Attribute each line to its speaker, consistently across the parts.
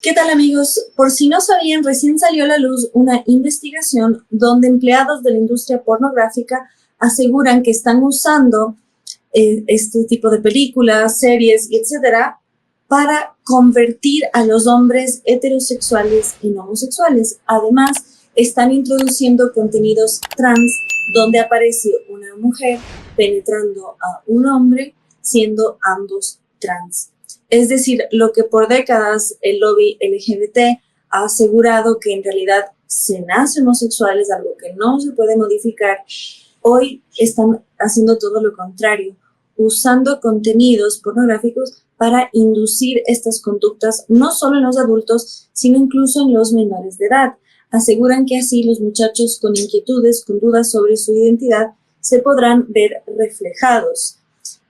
Speaker 1: ¿Qué tal, amigos? Por si no sabían, recién salió a la luz una investigación donde empleados de la industria pornográfica aseguran que están usando este tipo de películas, series, etcétera, para convertir a los hombres heterosexuales en homosexuales. Además, están introduciendo contenidos trans donde aparece una mujer penetrando a un hombre siendo ambos trans. Es decir, lo que por décadas el lobby LGBT ha asegurado que en realidad se nace homosexual, es algo que no se puede modificar, hoy están haciendo todo lo contrario, usando contenidos pornográficos para inducir estas conductas no solo en los adultos, sino incluso en los menores de edad. Aseguran que así los muchachos con inquietudes, con dudas sobre su identidad, se podrán ver reflejados.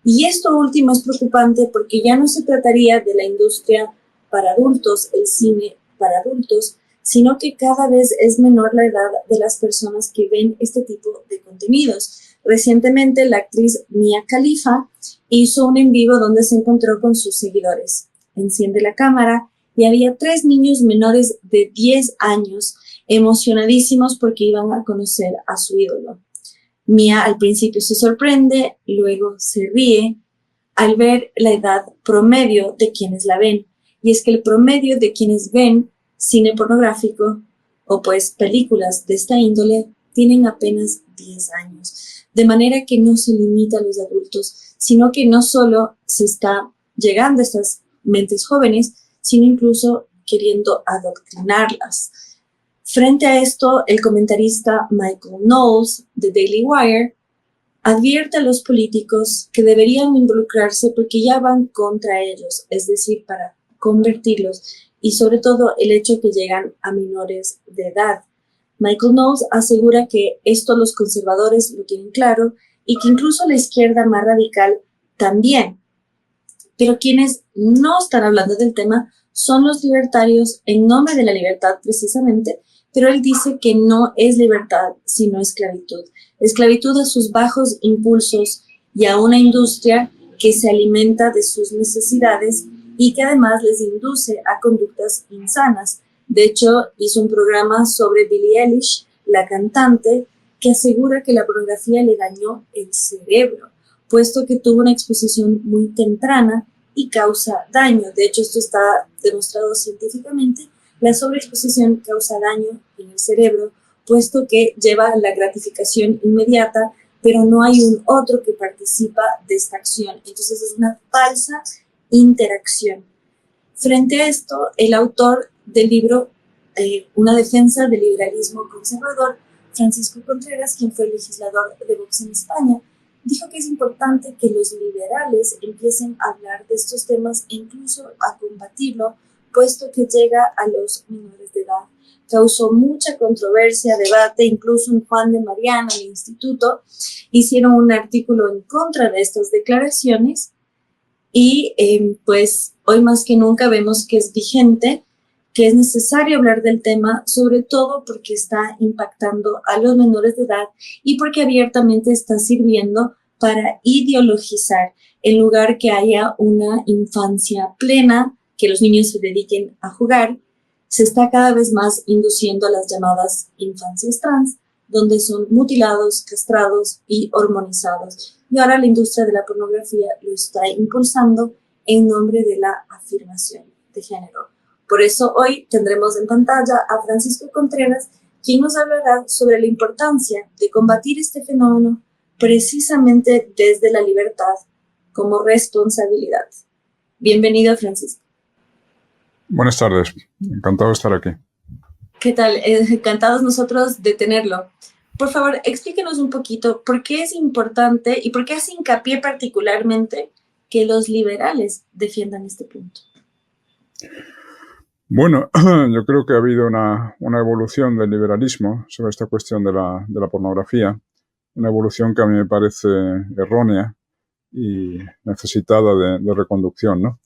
Speaker 1: Y esto último es preocupante porque ya no se trataría de la industria para adultos, el cine para adultos, sino que cada vez es menor la edad de las personas que ven este tipo de contenidos. Recientemente, la actriz Mia Khalifa hizo un en vivo donde se encontró con sus seguidores. Enciende la cámara y había 3 niños menores de 10 años emocionadísimos porque iban a conocer a su ídolo. Mia al principio se sorprende, luego se ríe al ver la edad promedio de quienes la ven. Y es que el promedio de quienes ven cine pornográfico o pues películas de esta índole tienen apenas 10 años. De manera que no se limita a los adultos, sino que no solo se está llegando a estas mentes jóvenes, sino incluso queriendo adoctrinarlas. Frente a esto, el comentarista Michael Knowles, de Daily Wire, advierte a los políticos que deberían involucrarse porque ya van contra ellos, es decir, para convertirlos, y sobre todo el hecho que llegan a menores de edad. Michael Knowles asegura que esto los conservadores lo tienen claro y que incluso la izquierda más radical también. Pero quienes no están hablando del tema son los libertarios en nombre de la libertad precisamente, pero él dice que no es libertad, sino esclavitud. Esclavitud a sus bajos impulsos y a una industria que se alimenta de sus necesidades y que además les induce a conductas insanas. De hecho, hizo un programa sobre Billie Eilish, la cantante, que asegura que la pornografía le dañó el cerebro, puesto que tuvo una exposición muy temprana y causa daño. De hecho, esto está demostrado científicamente. La sobreexposición causa daño en el cerebro, puesto que lleva a la gratificación inmediata, pero no hay un otro que participa de esta acción. Entonces es una falsa interacción. Frente a esto, el autor del libro Una defensa del liberalismo conservador, Francisco Contreras, quien fue legislador de Vox en España, dijo que es importante que los liberales empiecen a hablar de estos temas e incluso a combatirlo, puesto que llega a los menores de edad. Causó mucha controversia, debate, incluso en Juan de Mariana, el instituto, hicieron un artículo en contra de estas declaraciones y pues hoy más que nunca vemos que es vigente, que es necesario hablar del tema, sobre todo porque está impactando a los menores de edad y porque abiertamente está sirviendo para ideologizar, en lugar que haya una infancia plena, que los niños se dediquen a jugar, se está cada vez más induciendo a las llamadas infancias trans, donde son mutilados, castrados y hormonizados. Y ahora la industria de la pornografía lo está impulsando en nombre de la afirmación de género. Por eso hoy tendremos en pantalla a Francisco Contreras, quien nos hablará sobre la importancia de combatir este fenómeno precisamente desde la libertad como responsabilidad. Bienvenido, Francisco.
Speaker 2: Buenas tardes, encantado de estar aquí.
Speaker 1: ¿Qué tal? Encantados nosotros de tenerlo. Por favor, explíquenos un poquito por qué es importante y por qué hace hincapié particularmente que los liberales defiendan este punto.
Speaker 2: Bueno, yo creo que ha habido una evolución del liberalismo sobre esta cuestión de la pornografía, una evolución que a mí me parece errónea y necesitada de reconducción, ¿no?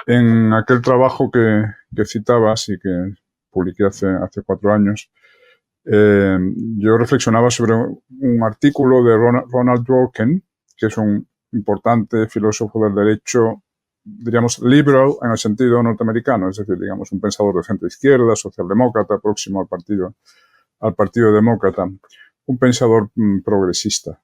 Speaker 2: En aquel trabajo que citabas y que publiqué hace 4 años, yo reflexionaba sobre un artículo de Ronald Dworkin, que es un importante filósofo del derecho diríamos, liberal en el sentido norteamericano, es decir, digamos, un pensador de centro-izquierda, socialdemócrata, próximo al partido demócrata, un pensador progresista.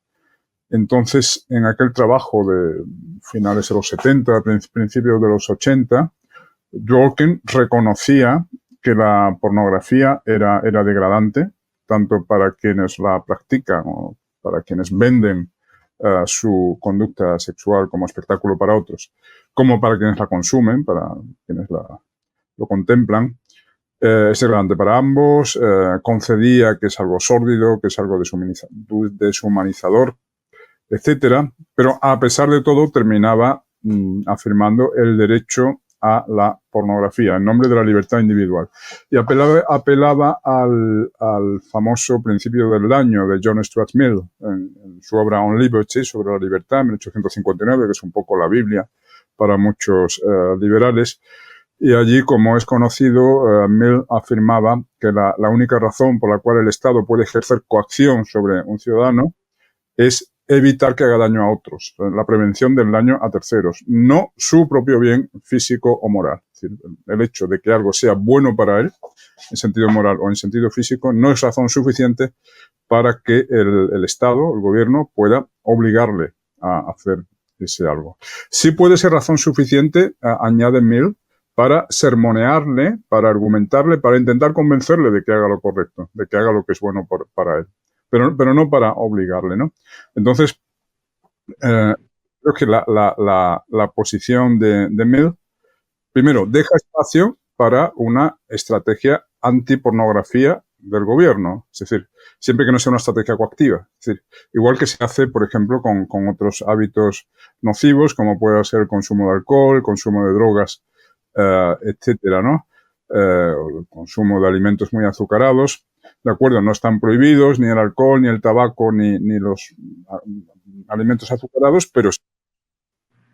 Speaker 2: Entonces, en aquel trabajo de finales de los 70, principios de los 80, Dworkin reconocía que la pornografía era degradante, tanto para quienes la practican o para quienes venden su conducta sexual como espectáculo para otros, como para quienes la consumen, para quienes lo contemplan. Es degradante para ambos, concedía que es algo sórdido, que es algo deshumanizador, etcétera, pero a pesar de todo terminaba afirmando el derecho a la pornografía en nombre de la libertad individual y apelaba al famoso principio del daño de John Stuart Mill en su obra On Liberty, sobre la libertad, en 1859, que es un poco la Biblia para muchos liberales. Y allí, como es conocido, Mill afirmaba que la única razón por la cual el Estado puede ejercer coacción sobre un ciudadano es evitar que haga daño a otros, la prevención del daño a terceros, no su propio bien físico o moral. Es decir, el hecho de que algo sea bueno para él, en sentido moral o en sentido físico, no es razón suficiente para que el Estado, el gobierno, pueda obligarle a hacer ese algo. Sí puede ser razón suficiente, añade Mill, para sermonearle, para argumentarle, para intentar convencerle de que haga lo correcto, de que haga lo que es bueno para él. Pero no para obligarle, ¿no? Entonces, creo que la posición de Mill, primero, deja espacio para una estrategia antipornografía del gobierno. Es decir, siempre que no sea una estrategia coactiva. Es decir, igual que se hace, por ejemplo, con otros hábitos nocivos, como puede ser el consumo de alcohol, el consumo de drogas, etcétera, ¿no? El consumo de alimentos muy azucarados. De acuerdo, no están prohibidos ni el alcohol, ni el tabaco, ni los alimentos azucarados, pero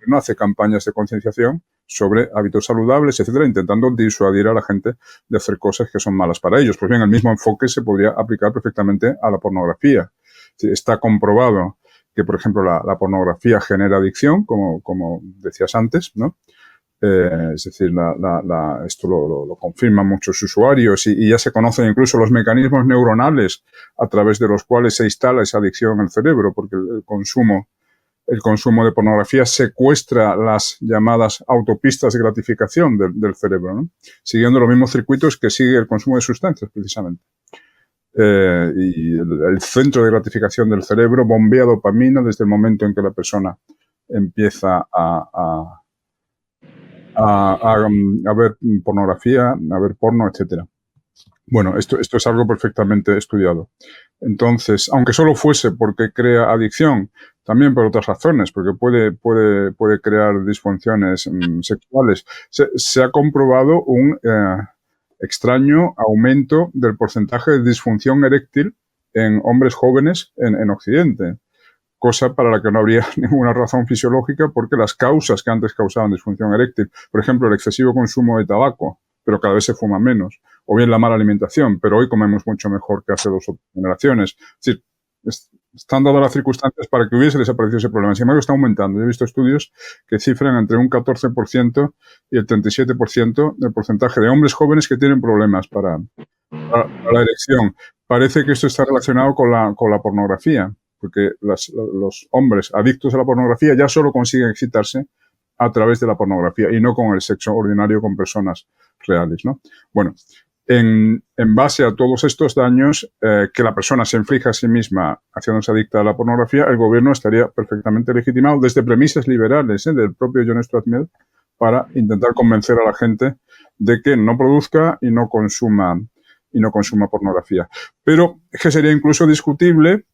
Speaker 2: no hace campañas de concienciación sobre hábitos saludables, etcétera, intentando disuadir a la gente de hacer cosas que son malas para ellos. Pues bien, el mismo enfoque se podría aplicar perfectamente a la pornografía. Está comprobado que, por ejemplo, la pornografía genera adicción, como decías antes, ¿no? Es decir, esto lo confirman muchos usuarios y ya se conocen incluso los mecanismos neuronales a través de los cuales se instala esa adicción en el cerebro, porque el consumo de pornografía secuestra las llamadas autopistas de gratificación del cerebro, ¿no? Siguiendo los mismos circuitos que sigue el consumo de sustancias, precisamente. Y el centro de gratificación del cerebro bombea dopamina desde el momento en que la persona empieza a ver pornografía, a ver porno, etcétera. Bueno, esto es algo perfectamente estudiado. Entonces, aunque solo fuese porque crea adicción, también por otras razones, porque puede crear disfunciones sexuales, se ha comprobado un extraño aumento del porcentaje de disfunción eréctil en hombres jóvenes en Occidente, cosa para la que no habría ninguna razón fisiológica, porque las causas que antes causaban disfunción eréctil, por ejemplo, el excesivo consumo de tabaco, pero cada vez se fuma menos, o bien la mala alimentación, pero hoy comemos mucho mejor que hace 2 o 3 generaciones. Es decir, están dadas las circunstancias para que hubiese desaparecido ese problema. Sin embargo, está aumentando. He visto estudios que cifran entre un 14% y el 37% del porcentaje de hombres jóvenes que tienen problemas para la erección. Parece que esto está relacionado con la pornografía, porque los hombres adictos a la pornografía ya solo consiguen excitarse a través de la pornografía y no con el sexo ordinario con personas reales, ¿no? Bueno, en base a todos estos daños que la persona se inflige a sí misma haciéndose adicta a la pornografía, el gobierno estaría perfectamente legitimado desde premisas liberales del propio John Stuart Mill para intentar convencer a la gente de que no produzca y no consuma pornografía. Pero es que sería incluso discutible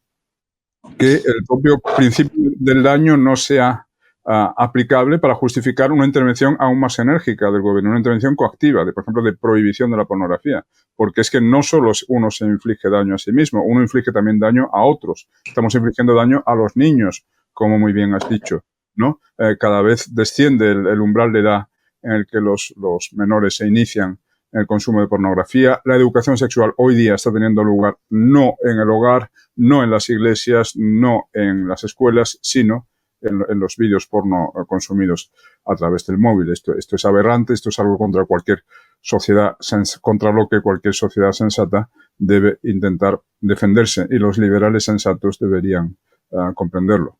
Speaker 2: que el propio principio del daño no sea aplicable para justificar una intervención aún más enérgica del gobierno, una intervención coactiva, por ejemplo, de prohibición de la pornografía. Porque es que no solo uno se inflige daño a sí mismo, uno inflige también daño a otros. Estamos infligiendo daño a los niños, como muy bien has dicho, ¿no? Cada vez desciende el umbral de edad en el que los menores se inician en el consumo de pornografía. La educación sexual hoy día está teniendo lugar no en el hogar, no en las iglesias, no en las escuelas, sino en los vídeos porno consumidos a través del móvil. Esto es aberrante, esto es algo contra cualquier sociedad, contra lo que cualquier sociedad sensata debe intentar defenderse, y los liberales sensatos deberían comprenderlo.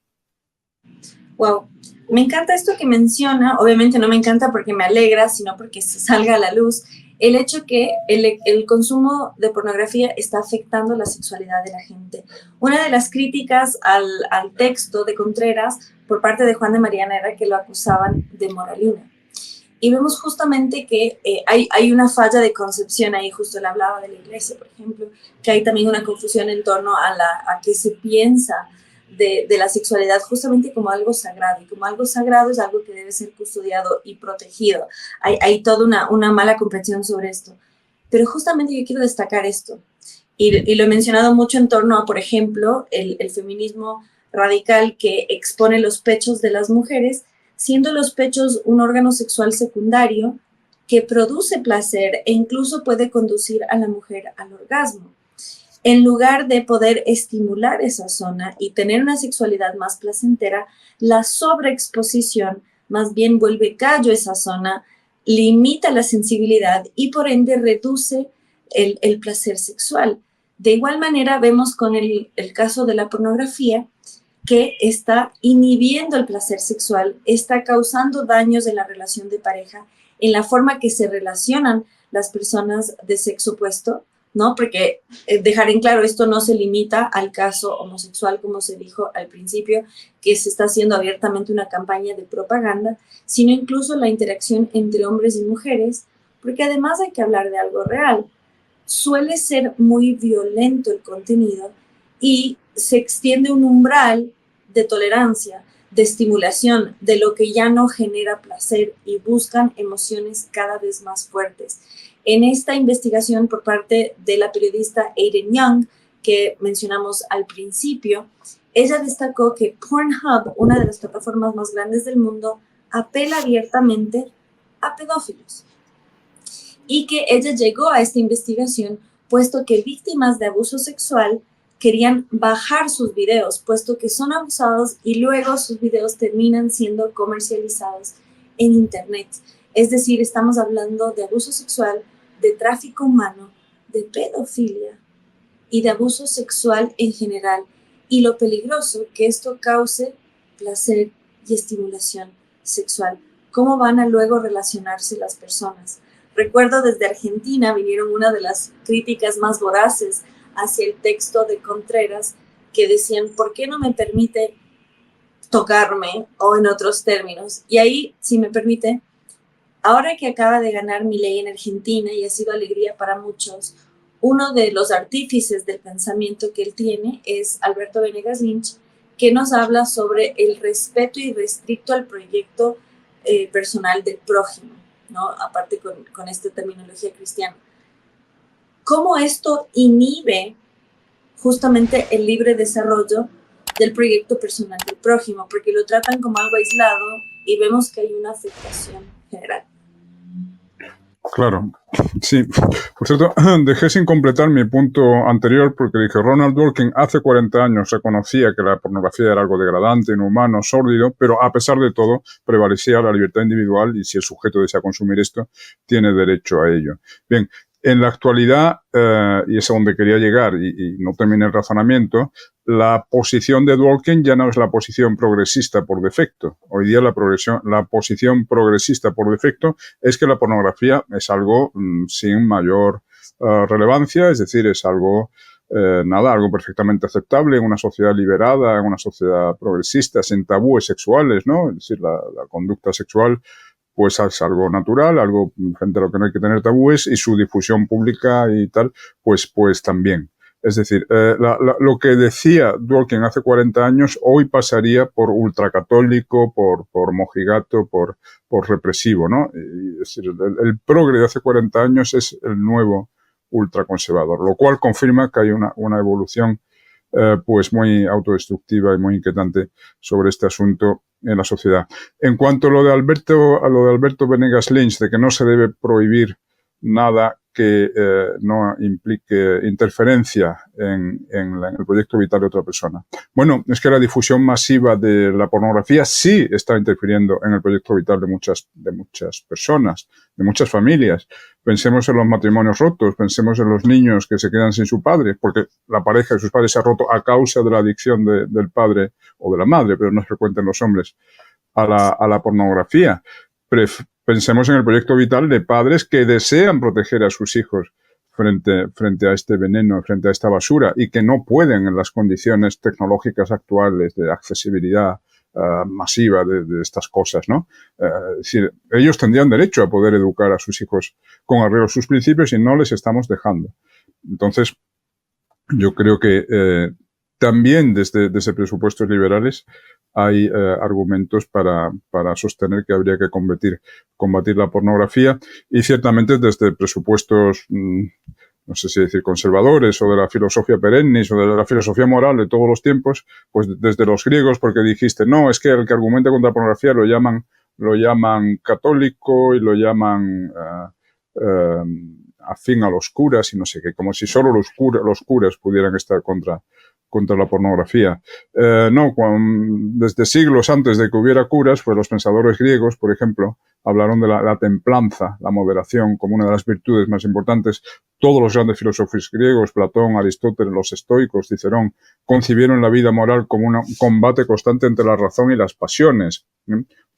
Speaker 1: Wow, me encanta esto que menciona. Obviamente no me encanta porque me alegra, sino porque se salga a la luz el hecho que el consumo de pornografía está afectando la sexualidad de la gente. Una de las críticas al texto de Contreras por parte de Juan de Mariana era que lo acusaban de moralina. Y vemos justamente que hay una falla de concepción ahí. Justo él hablaba de la iglesia, por ejemplo, que hay también una confusión en torno a qué se piensa de la sexualidad justamente como algo sagrado. Y como algo sagrado es algo que debe ser custodiado y protegido. Hay toda una mala comprensión sobre esto. Pero justamente yo quiero destacar esto. Y lo he mencionado mucho en torno a, por ejemplo, el feminismo radical que expone los pechos de las mujeres, siendo los pechos un órgano sexual secundario que produce placer e incluso puede conducir a la mujer al orgasmo. En lugar de poder estimular esa zona y tener una sexualidad más placentera, la sobreexposición más bien vuelve callo esa zona, limita la sensibilidad y por ende reduce el placer sexual. De igual manera vemos con el caso de la pornografía, que está inhibiendo el placer sexual, está causando daños en la relación de pareja, en la forma que se relacionan las personas de sexo opuesto, ¿no? Porque dejar en claro, esto no se limita al caso homosexual, como se dijo al principio, que se está haciendo abiertamente una campaña de propaganda, sino incluso la interacción entre hombres y mujeres, porque además hay que hablar de algo real. Suele ser muy violento el contenido y se extiende un umbral de tolerancia, de estimulación, de lo que ya no genera placer y buscan emociones cada vez más fuertes. En esta investigación por parte de la periodista Aiden Young, que mencionamos al principio, ella destacó que Pornhub, una de las plataformas más grandes del mundo, apela abiertamente a pedófilos. Y que ella llegó a esta investigación puesto que víctimas de abuso sexual querían bajar sus videos, puesto que son abusados y luego sus videos terminan siendo comercializados en Internet. Es decir, estamos hablando de abuso sexual, de tráfico humano, de pedofilia y de abuso sexual en general. Y lo peligroso que esto cause placer y estimulación sexual. ¿Cómo van a luego relacionarse las personas? Recuerdo desde Argentina vinieron una de las críticas más voraces hacia el texto de Contreras, que decían, ¿por qué no me permite tocarme? O en otros términos. Y ahí, si me permite, ahora que acaba de ganar Milei en Argentina y ha sido alegría para muchos, uno de los artífices del pensamiento que él tiene es Alberto Venegas Lynch, que nos habla sobre el respeto irrestricto al proyecto personal del prójimo, ¿no? Aparte con esta terminología cristiana. ¿Cómo esto inhibe justamente el libre desarrollo del proyecto personal del prójimo? Porque lo tratan como algo aislado y vemos que hay una afectación general.
Speaker 2: Claro, sí. Por cierto, dejé sin completar mi punto anterior porque dije, Ronald Dworkin hace 40 años reconocía que la pornografía era algo degradante, inhumano, sórdido, pero a pesar de todo prevalecía la libertad individual y si el sujeto desea consumir esto, tiene derecho a ello. Bien, en la actualidad, y es a donde quería llegar y no terminé el razonamiento, la posición de Dworkin ya no es la posición progresista por defecto. Hoy día la posición progresista por defecto es que la pornografía es algo sin mayor relevancia, es decir, es algo algo perfectamente aceptable en una sociedad liberada, en una sociedad progresista, sin tabúes sexuales, ¿no? Es decir, la conducta sexual pues es algo natural, algo frente a lo que no hay que tener tabúes, y su difusión pública y tal, pues también. Es decir, lo que decía Dworkin hace 40 años, hoy pasaría por ultracatólico, por mojigato, por represivo, ¿no? Es decir, el progre de hace 40 años es el nuevo ultraconservador, lo cual confirma que hay una evolución pues muy autodestructiva y muy inquietante sobre este asunto en la sociedad. En cuanto a lo de Alberto Venegas Lynch, de que no se debe prohibir nada que no implique interferencia en el proyecto vital de otra persona. Bueno, es que la difusión masiva de la pornografía sí está interfiriendo en el proyecto vital de muchas personas, de muchas familias. Pensemos en los matrimonios rotos, pensemos en los niños que se quedan sin su padre, porque la pareja de sus padres se ha roto a causa de la adicción del padre o de la madre, pero no es frecuente en los hombres, a la pornografía. Pensemos en el proyecto vital de padres que desean proteger a sus hijos frente a este veneno, frente a esta basura, y que no pueden en las condiciones tecnológicas actuales de accesibilidad masiva de estas cosas, ¿no? Es decir, ellos tendrían derecho a poder educar a sus hijos con arreglo a sus principios y no les estamos dejando. Entonces, yo creo que también desde presupuestos liberales hay argumentos para sostener que habría que combatir la pornografía, y ciertamente desde presupuestos, no sé si decir conservadores, o de la filosofía perennis, o de la filosofía moral de todos los tiempos, pues desde los griegos, porque dijiste, no, es que el que argumenta contra la pornografía lo llaman católico y lo llaman afín a los curas y no sé qué, como si solo los curas pudieran estar contra la pornografía. No, desde siglos antes de que hubiera curas, pues los pensadores griegos, por ejemplo, hablaron de la templanza, la moderación, como una de las virtudes más importantes. Todos los grandes filósofos griegos, Platón, Aristóteles, los estoicos, Cicerón, concibieron la vida moral como un combate constante entre la razón y las pasiones.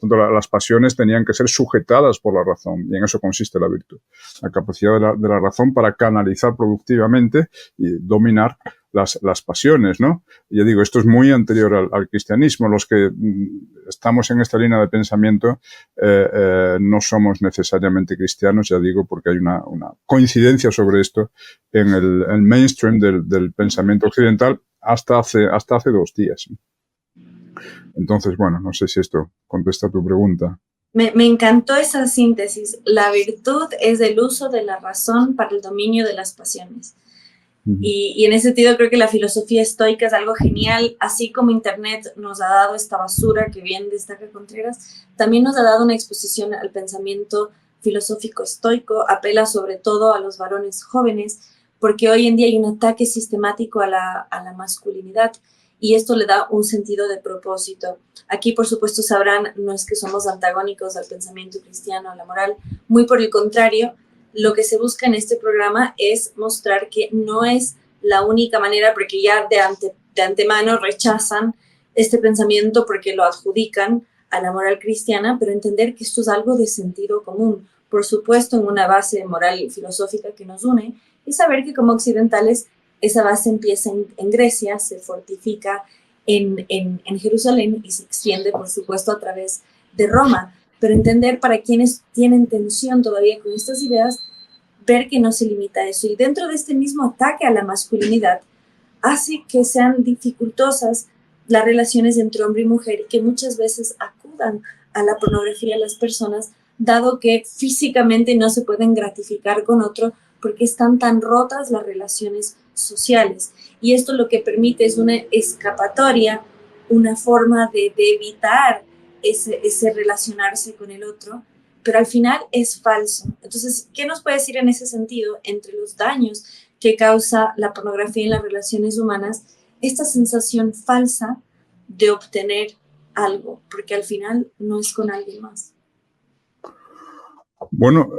Speaker 2: Las pasiones tenían que ser sujetadas por la razón, y en eso consiste la virtud. La capacidad de la razón para canalizar productivamente y dominar las pasiones, ¿no? Y yo digo, esto es muy anterior al cristianismo. Los que estamos en esta línea de pensamiento no somos necesariamente cristianos, ya digo, porque hay una coincidencia sobre esto en el mainstream del pensamiento occidental hasta hace 2 días. Entonces, bueno, no sé si esto contesta tu pregunta.
Speaker 1: Me encantó esa síntesis. La virtud es el uso de la razón para el dominio de las pasiones. Y en ese sentido creo que la filosofía estoica es algo genial, así como Internet nos ha dado esta basura que bien destaca Contreras, también nos ha dado una exposición al pensamiento filosófico estoico, apela sobre todo a los varones jóvenes, porque hoy en día hay un ataque sistemático a la masculinidad, y esto le da un sentido de propósito. Aquí, por supuesto, sabrán, no es que somos antagónicos al pensamiento cristiano, a la moral, muy por el contrario. Lo que se busca en este programa es mostrar que no es la única manera, porque ya de antemano rechazan este pensamiento porque lo adjudican a la moral cristiana, pero entender que esto es algo de sentido común, por supuesto en una base moral y filosófica que nos une, y saber que como occidentales esa base empieza en Grecia, se fortifica en Jerusalén y se extiende, por supuesto, a través de Roma. Pero entender para quienes tienen tensión todavía con estas ideas, ver que no se limita a eso. Y dentro de este mismo ataque a la masculinidad, hace que sean dificultosas las relaciones entre hombre y mujer y que muchas veces acudan a la pornografía las personas, dado que físicamente no se pueden gratificar con otro porque están tan rotas las relaciones sociales. Y esto lo que permite es una escapatoria, una forma de evitar ese relacionarse con el otro, pero al final es falso. Entonces, ¿qué nos puede decir en ese sentido entre los daños que causa la pornografía en las relaciones humanas? Esta sensación falsa de obtener algo, porque al final no es con alguien más.
Speaker 2: Bueno,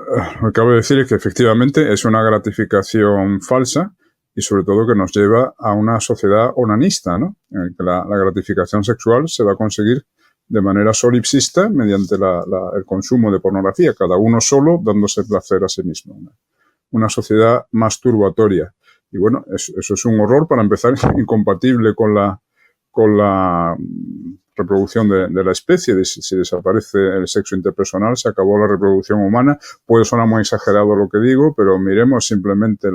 Speaker 2: lo que acabo de decir es que efectivamente es una gratificación falsa y sobre todo que nos lleva a una sociedad onanista, ¿no? En el que la gratificación sexual se va a conseguir de manera solipsista mediante el consumo de pornografía, cada uno solo dándose placer a sí mismo. Una sociedad masturbatoria. Y bueno, eso es un horror, para empezar, incompatible con la reproducción de la especie. Si desaparece el sexo interpersonal, se acabó la reproducción humana. Puede sonar muy exagerado lo que digo, pero miremos simplemente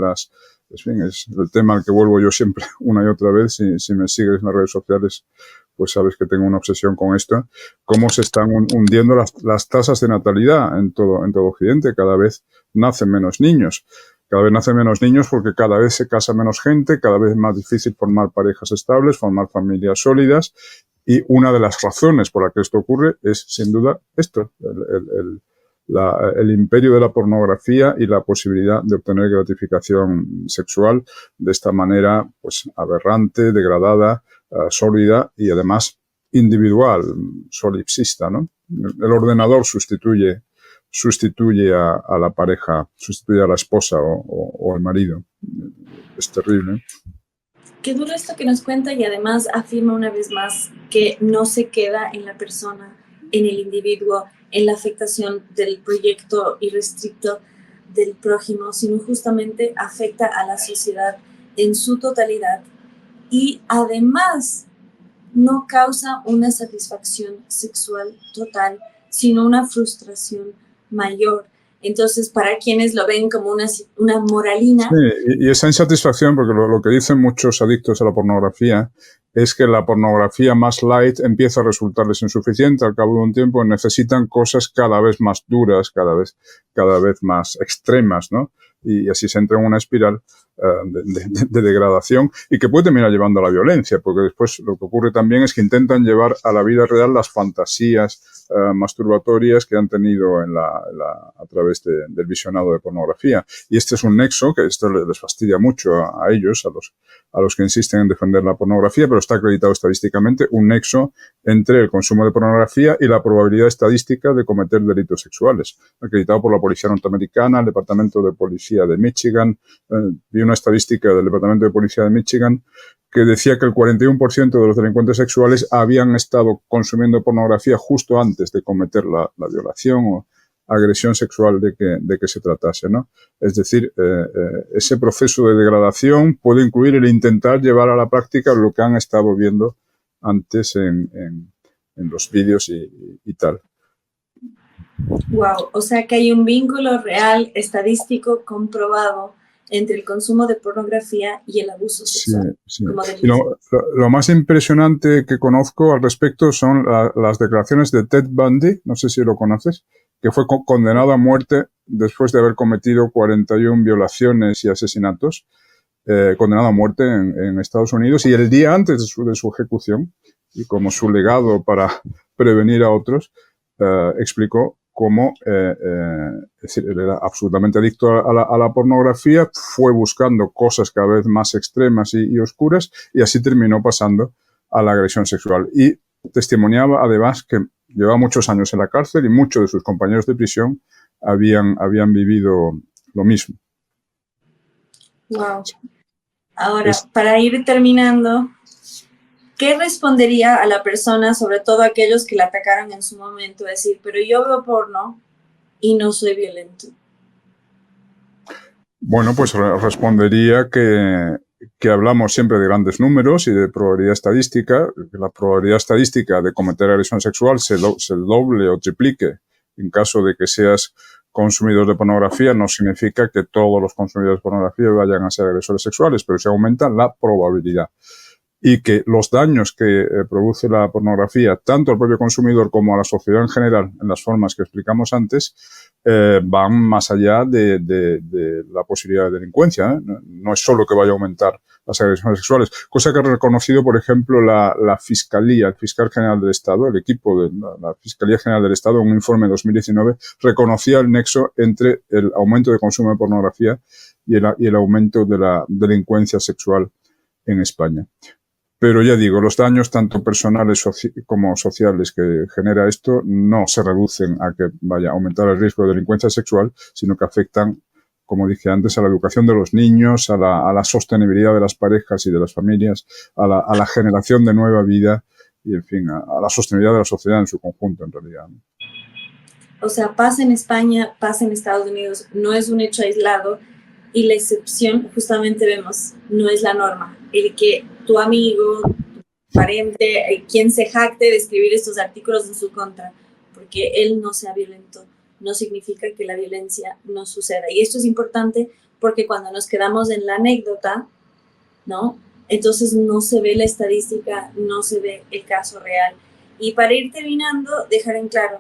Speaker 2: es el tema al que vuelvo yo siempre una y otra vez. Si me sigues en las redes sociales, pues sabes que tengo una obsesión con esto. Cómo se están hundiendo las tasas de natalidad en todo Occidente. Cada vez nacen menos niños. Cada vez nacen menos niños porque cada vez se casa menos gente, cada vez es más difícil formar parejas estables, formar familias sólidas. Y una de las razones por las que esto ocurre es, sin duda, esto, el imperio de la pornografía y la posibilidad de obtener gratificación sexual de esta manera pues aberrante, degradada, sórdida y además individual, solipsista, ¿no? El ordenador sustituye a la pareja, sustituye a la esposa o al marido. Es terrible.
Speaker 1: Qué duro esto que nos cuenta y además afirma una vez más que no se queda en la persona, en el individuo, en la afectación del proyecto irrestricto del prójimo, sino justamente afecta a la sociedad en su totalidad y además no causa una satisfacción sexual total, sino una frustración mayor. Entonces, para quienes lo ven como una moralina...
Speaker 2: Sí, y esa insatisfacción, porque lo que dicen muchos adictos a la pornografía, es que la pornografía más light empieza a resultarles insuficiente. Al cabo de un tiempo necesitan cosas cada vez más duras, cada vez más extremas, ¿no? Y así se entra en una espiral de degradación y que puede terminar llevando a la violencia, porque después lo que ocurre también es que intentan llevar a la vida real las fantasías masturbatorias que han tenido a través del visionado de pornografía. Y este es un nexo que esto les fastidia mucho a ellos, a los que insisten en defender la pornografía, pero está acreditado estadísticamente un nexo entre el consumo de pornografía y la probabilidad estadística de cometer delitos sexuales, acreditado por la Policía Norteamericana, el Departamento de Policía de Michigan. Vi una estadística del Departamento de Policía de Michigan que decía que el 41% de los delincuentes sexuales habían estado consumiendo pornografía justo antes de cometer la violación o agresión sexual de que se tratase, ¿no? Es decir, ese proceso de degradación puede incluir el intentar llevar a la práctica lo que han estado viendo antes en los vídeos y tal.
Speaker 1: Wow, o sea que hay un vínculo real, estadístico, comprobado entre el consumo de pornografía y el abuso sexual.
Speaker 2: Sí, sí. Y lo más impresionante que conozco al respecto son las declaraciones de Ted Bundy, no sé si lo conoces, que fue condenado a muerte después de haber cometido 41 violaciones y asesinatos, condenado a muerte en Estados Unidos, y el día antes de su ejecución, y como su legado para prevenir a otros, explicó cómo es decir, él era absolutamente adicto a la pornografía, fue buscando cosas cada vez más extremas y oscuras, y así terminó pasando a la agresión sexual. Y testimoniaba además que llevaba muchos años en la cárcel y muchos de sus compañeros de prisión habían vivido lo mismo.
Speaker 1: Wow. Ahora, para ir terminando, ¿qué respondería a la persona, sobre todo a aquellos que la atacaron en su momento, decir, pero yo veo porno y no soy violento?
Speaker 2: Bueno, pues respondería que hablamos siempre de grandes números y de probabilidad estadística, que la probabilidad estadística de cometer agresión sexual se doble o triplique en caso de que seas consumidor de pornografía. No significa que todos los consumidores de pornografía vayan a ser agresores sexuales, pero se aumenta la probabilidad. Y que los daños que produce la pornografía, tanto al propio consumidor como a la sociedad en general, en las formas que explicamos antes, van más allá de la posibilidad de delincuencia, ¿eh? No es solo que vaya a aumentar las agresiones sexuales, cosa que ha reconocido, por ejemplo, la Fiscalía, el Fiscal General del Estado, el equipo de la Fiscalía General del Estado, en un informe de 2019, reconocía el nexo entre el aumento de consumo de pornografía y el aumento de la delincuencia sexual en España. Pero ya digo, los daños tanto personales como sociales que genera esto no se reducen a que vaya a aumentar el riesgo de delincuencia sexual, sino que afectan, como dije antes, a la educación de los niños, a la sostenibilidad de las parejas y de las familias, a la generación de nueva vida y, en fin, a la sostenibilidad de la sociedad en su conjunto, en realidad.
Speaker 1: O sea, pasa en España, pasa en Estados Unidos, no es un hecho aislado. Y la excepción, justamente vemos, no es la norma. El que tu amigo, tu pariente, quien se jacte de escribir estos artículos en su contra, porque él no sea violento, no significa que la violencia no suceda. Y esto es importante porque cuando nos quedamos en la anécdota, ¿no? Entonces no se ve la estadística, no se ve el caso real. Y para ir terminando, dejar en claro,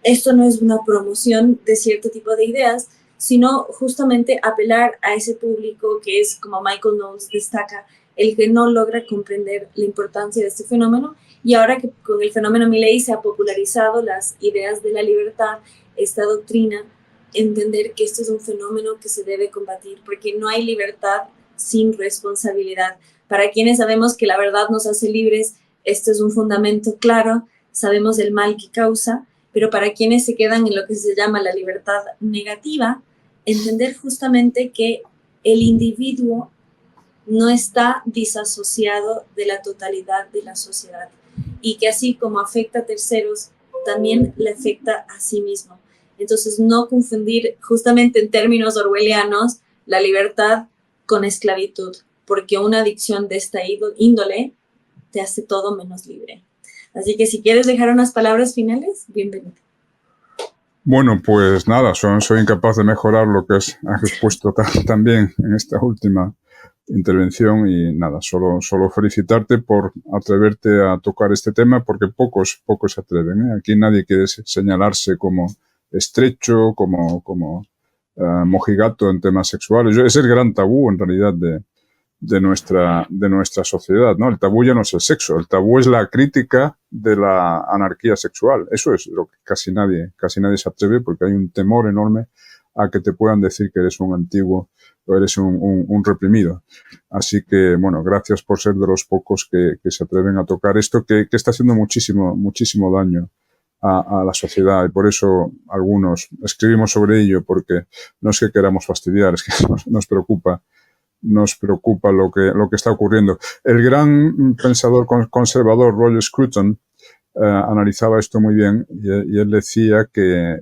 Speaker 1: esto no es una promoción de cierto tipo de ideas, sino justamente apelar a ese público que es, como Michael Knowles destaca, el que no logra comprender la importancia de este fenómeno Y ahora que con el fenómeno Milei se ha popularizado las ideas de la libertad, esta doctrina, entender que esto es un fenómeno que se debe combatir, porque no hay libertad sin responsabilidad. Para quienes sabemos que la verdad nos hace libres, esto es un fundamento claro, sabemos el mal que causa, pero para quienes se quedan en lo que se llama la libertad negativa, entender justamente que el individuo no está disasociado de la totalidad de la sociedad y que así como afecta a terceros, también le afecta a sí mismo. Entonces, no confundir justamente en términos orwellianos la libertad con esclavitud, porque una adicción de esta índole te hace todo menos libre. Así que si quieres dejar unas palabras finales, bienvenido.
Speaker 2: Bueno, pues nada, soy incapaz de mejorar lo que has expuesto también en esta última intervención y nada, solo felicitarte por atreverte a tocar este tema porque pocos se atreven, ¿eh? Aquí nadie quiere señalarse como estrecho, como mojigato en temas sexuales. Es el gran tabú en realidad de nuestra sociedad, ¿no? El tabú ya no es el sexo, el tabú es la crítica de la anarquía sexual. Eso es lo que casi nadie se atreve porque hay un temor enorme a que te puedan decir que eres un antiguo o eres un reprimido. Así que, bueno, gracias por ser de los pocos que se atreven a tocar esto que está haciendo muchísimo daño a la sociedad y por eso algunos escribimos sobre ello porque no es que queramos fastidiar, es que nos preocupa lo que está ocurriendo. El gran pensador conservador Roger Scruton analizaba esto muy bien y él decía que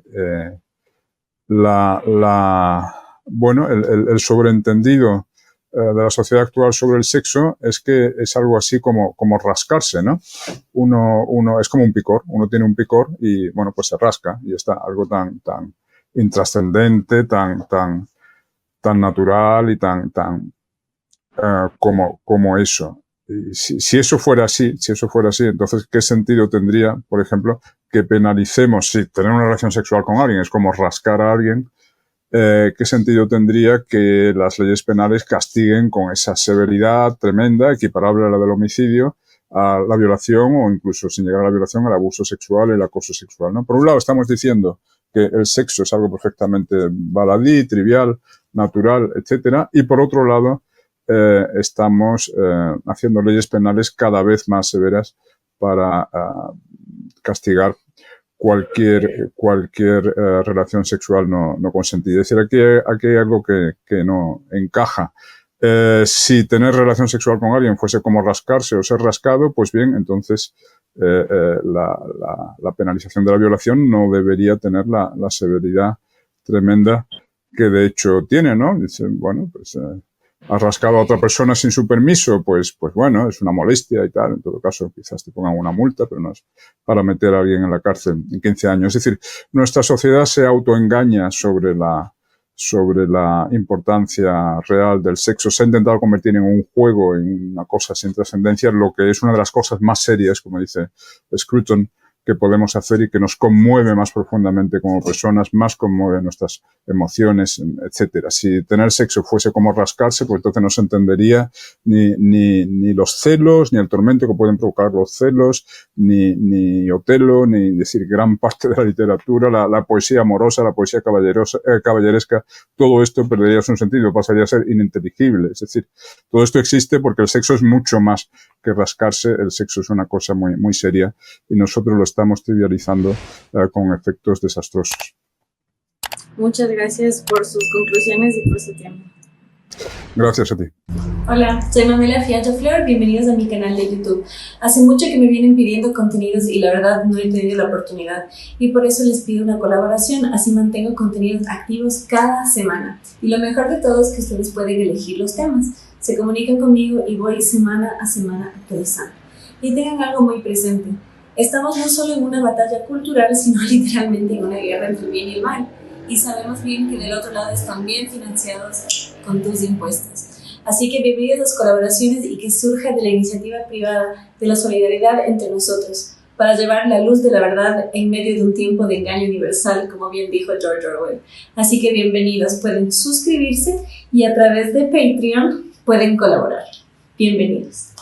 Speaker 2: el sobreentendido de la sociedad actual sobre el sexo es que es algo así como rascarse, ¿no? Uno es como un picor, uno tiene un picor y, bueno, pues se rasca y está algo tan intrascendente, tan natural y tan como eso. Y si eso fuera así, entonces, ¿qué sentido tendría, por ejemplo, que penalicemos si tener una relación sexual con alguien es como rascar a alguien? ¿Qué sentido tendría que las leyes penales castiguen con esa severidad tremenda, equiparable a la del homicidio, a la violación o incluso sin llegar a la violación, al abuso sexual, el acoso sexual, ¿no? Por un lado estamos diciendo que el sexo es algo perfectamente baladí, trivial, natural, etcétera, y por otro lado estamos haciendo leyes penales cada vez más severas para castigar cualquier relación sexual no consentida. Es decir, aquí hay algo que no encaja. Si tener relación sexual con alguien fuese como rascarse o ser rascado, pues bien, entonces la penalización de la violación no debería tener la severidad tremenda que de hecho tiene, ¿no? Dicen, bueno, pues has rascado a otra persona sin su permiso, pues bueno, es una molestia y tal. En todo caso, quizás te pongan una multa, pero no es para meter a alguien en la cárcel en 15 años. Es decir, nuestra sociedad se autoengaña sobre la importancia real del sexo. Se ha intentado convertir en un juego, en una cosa sin trascendencia, lo que es una de las cosas más serias, como dice Scruton, que podemos hacer y que nos conmueve más profundamente como personas, más conmueve nuestras emociones, etcétera. Si tener sexo fuese como rascarse, pues entonces no se entendería ni los celos, ni el tormento que pueden provocar los celos, ni Otelo, ni decir gran parte de la literatura, la poesía amorosa, la poesía caballeresca, todo esto perdería su sentido, pasaría a ser ininteligible. Es decir, todo esto existe porque el sexo es mucho más que rascarse, el sexo es una cosa muy, muy seria y nosotros lo estamos trivializando con efectos desastrosos.
Speaker 1: Muchas gracias por sus conclusiones y por su tiempo.
Speaker 2: Gracias a ti.
Speaker 1: Hola, soy Manuela Fiallo Flor, bienvenidos a mi canal de YouTube. Hace mucho que me vienen pidiendo contenidos y la verdad no he tenido la oportunidad y por eso les pido una colaboración, así mantengo contenidos activos cada semana. Y lo mejor de todo es que ustedes pueden elegir los temas, se comunican conmigo y voy semana a semana actualizando. Y tengan algo muy presente, estamos no solo en una batalla cultural, sino literalmente en una guerra entre el bien y el mal. Y sabemos bien que del otro lado están bien financiados con tus impuestos. Así que bienvenidos a las colaboraciones y que surja de la iniciativa privada, de la solidaridad entre nosotros, para llevar la luz de la verdad en medio de un tiempo de engaño universal, como bien dijo George Orwell. Así que bienvenidos, pueden suscribirse y a través de Patreon pueden colaborar. Bienvenidos.